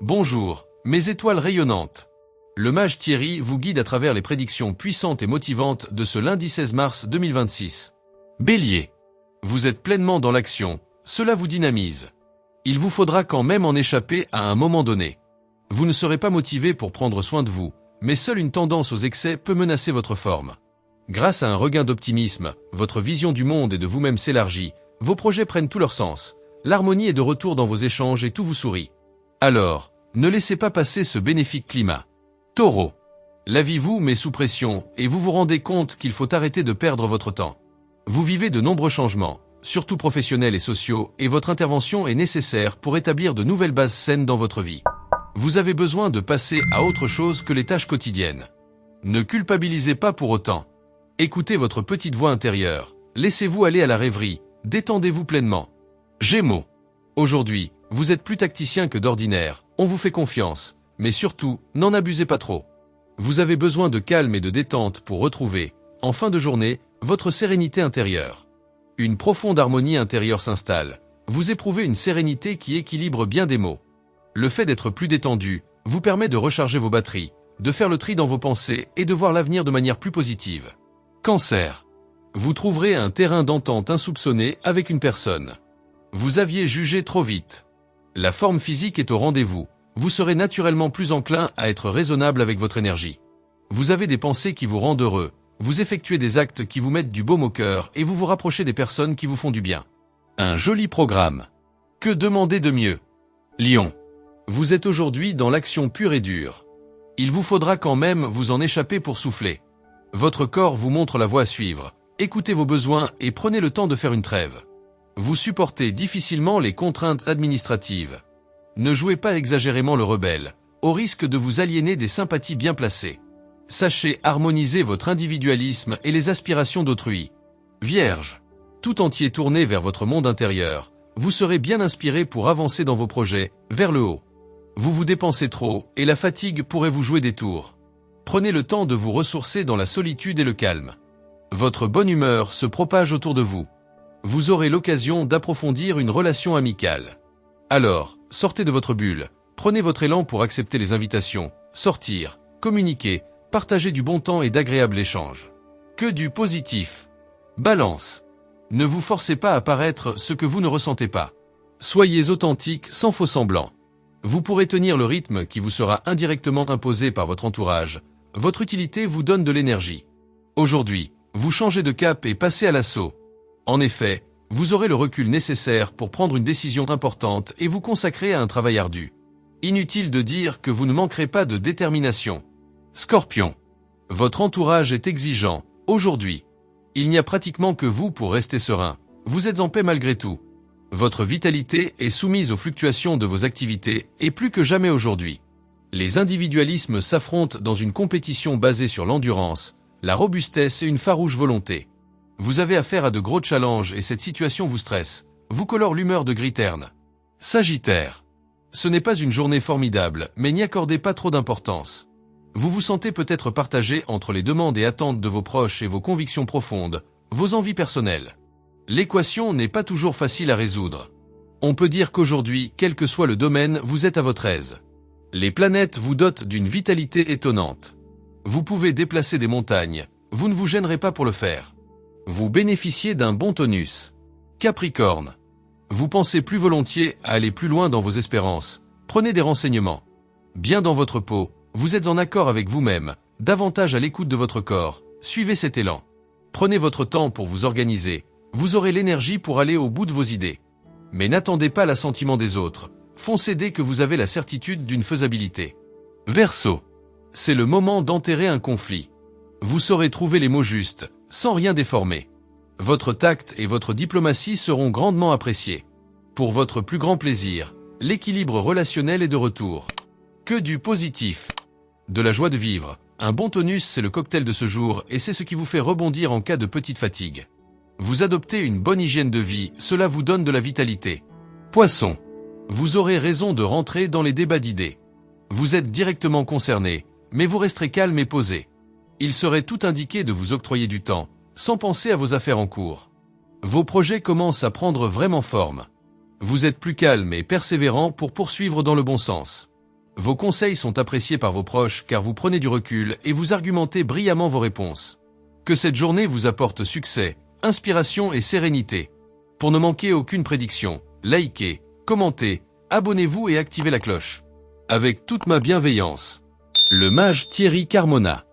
Bonjour, mes étoiles rayonnantes. Le mage Thierry vous guide à travers les prédictions puissantes et motivantes de ce lundi 16 mars 2026. Bélier. Vous êtes pleinement dans l'action, cela vous dynamise. Il vous faudra quand même en échapper à un moment donné. Vous ne serez pas motivé pour prendre soin de vous, mais seule une tendance aux excès peut menacer votre forme. Grâce à un regain d'optimisme, votre vision du monde et de vous-même s'élargit, vos projets prennent tout leur sens, l'harmonie est de retour dans vos échanges et tout vous sourit. Alors, ne laissez pas passer ce bénéfique climat. Taureau. La vie vous met sous pression et vous vous rendez compte qu'il faut arrêter de perdre votre temps. Vous vivez de nombreux changements, surtout professionnels et sociaux, et votre intervention est nécessaire pour établir de nouvelles bases saines dans votre vie. Vous avez besoin de passer à autre chose que les tâches quotidiennes. Ne culpabilisez pas pour autant. Écoutez votre petite voix intérieure, laissez-vous aller à la rêverie, détendez-vous pleinement. Gémeaux. Aujourd'hui, vous êtes plus tacticien que d'ordinaire, on vous fait confiance, mais surtout, n'en abusez pas trop. Vous avez besoin de calme et de détente pour retrouver, en fin de journée, votre sérénité intérieure. Une profonde harmonie intérieure s'installe. Vous éprouvez une sérénité qui équilibre bien des maux. Le fait d'être plus détendu vous permet de recharger vos batteries, de faire le tri dans vos pensées et de voir l'avenir de manière plus positive. Cancer. Vous trouverez un terrain d'entente insoupçonné avec une personne. Vous aviez jugé trop vite. La forme physique est au rendez-vous. Vous serez naturellement plus enclin à être raisonnable avec votre énergie. Vous avez des pensées qui vous rendent heureux. Vous effectuez des actes qui vous mettent du baume au cœur et vous vous rapprochez des personnes qui vous font du bien. Un joli programme. Que demander de mieux? Lion. Vous êtes aujourd'hui dans l'action pure et dure. Il vous faudra quand même vous en échapper pour souffler. Votre corps vous montre la voie à suivre. Écoutez vos besoins et prenez le temps de faire une trêve. Vous supportez difficilement les contraintes administratives. Ne jouez pas exagérément le rebelle, au risque de vous aliéner des sympathies bien placées. Sachez harmoniser votre individualisme et les aspirations d'autrui. Vierge. Tout entier tourné vers votre monde intérieur, vous serez bien inspiré pour avancer dans vos projets, vers le haut. Vous vous dépensez trop et la fatigue pourrait vous jouer des tours. Prenez le temps de vous ressourcer dans la solitude et le calme. Votre bonne humeur se propage autour de vous. Vous aurez l'occasion d'approfondir une relation amicale. Alors, sortez de votre bulle, prenez votre élan pour accepter les invitations, sortir, communiquer, partager du bon temps et d'agréables échanges. Que du positif. Balance. Ne vous forcez pas à paraître ce que vous ne ressentez pas. Soyez authentique sans faux semblant. Vous pourrez tenir le rythme qui vous sera indirectement imposé par votre entourage. Votre utilité vous donne de l'énergie. Aujourd'hui, vous changez de cap et passez à l'assaut. En effet, vous aurez le recul nécessaire pour prendre une décision importante et vous consacrer à un travail ardu. Inutile de dire que vous ne manquerez pas de détermination. Scorpion. Votre entourage est exigeant, aujourd'hui. Il n'y a pratiquement que vous pour rester serein. Vous êtes en paix malgré tout. Votre vitalité est soumise aux fluctuations de vos activités et plus que jamais aujourd'hui. Les individualismes s'affrontent dans une compétition basée sur l'endurance, la robustesse et une farouche volonté. Vous avez affaire à de gros challenges et cette situation vous stresse, vous colore l'humeur de gris terne. Sagittaire. Ce n'est pas une journée formidable, mais n'y accordez pas trop d'importance. Vous vous sentez peut-être partagé entre les demandes et attentes de vos proches et vos convictions profondes, vos envies personnelles. L'équation n'est pas toujours facile à résoudre. On peut dire qu'aujourd'hui, quel que soit le domaine, vous êtes à votre aise. Les planètes vous dotent d'une vitalité étonnante. Vous pouvez déplacer des montagnes, vous ne vous gênerez pas pour le faire. Vous bénéficiez d'un bon tonus. Capricorne. Vous pensez plus volontiers à aller plus loin dans vos espérances. Prenez des renseignements. Bien dans votre peau, vous êtes en accord avec vous-même, davantage à l'écoute de votre corps. Suivez cet élan. Prenez votre temps pour vous organiser. Vous aurez l'énergie pour aller au bout de vos idées. Mais n'attendez pas l'assentiment des autres. Foncez dès que vous avez la certitude d'une faisabilité. Verseau. C'est le moment d'enterrer un conflit. Vous saurez trouver les mots justes, sans rien déformer. Votre tact et votre diplomatie seront grandement appréciés. Pour votre plus grand plaisir, l'équilibre relationnel est de retour. Que du positif. De la joie de vivre. Un bon tonus, c'est le cocktail de ce jour et c'est ce qui vous fait rebondir en cas de petite fatigue. Vous adoptez une bonne hygiène de vie, cela vous donne de la vitalité. Poisson. Vous aurez raison de rentrer dans les débats d'idées. Vous êtes directement concerné, mais vous resterez calme et posé. Il serait tout indiqué de vous octroyer du temps, sans penser à vos affaires en cours. Vos projets commencent à prendre vraiment forme. Vous êtes plus calme et persévérant pour poursuivre dans le bon sens. Vos conseils sont appréciés par vos proches car vous prenez du recul et vous argumentez brillamment vos réponses. Que cette journée vous apporte succès, inspiration et sérénité. Pour ne manquer aucune prédiction, likez, commentez, abonnez-vous et activez la cloche. Avec toute ma bienveillance. Le mage Thierry Carmona.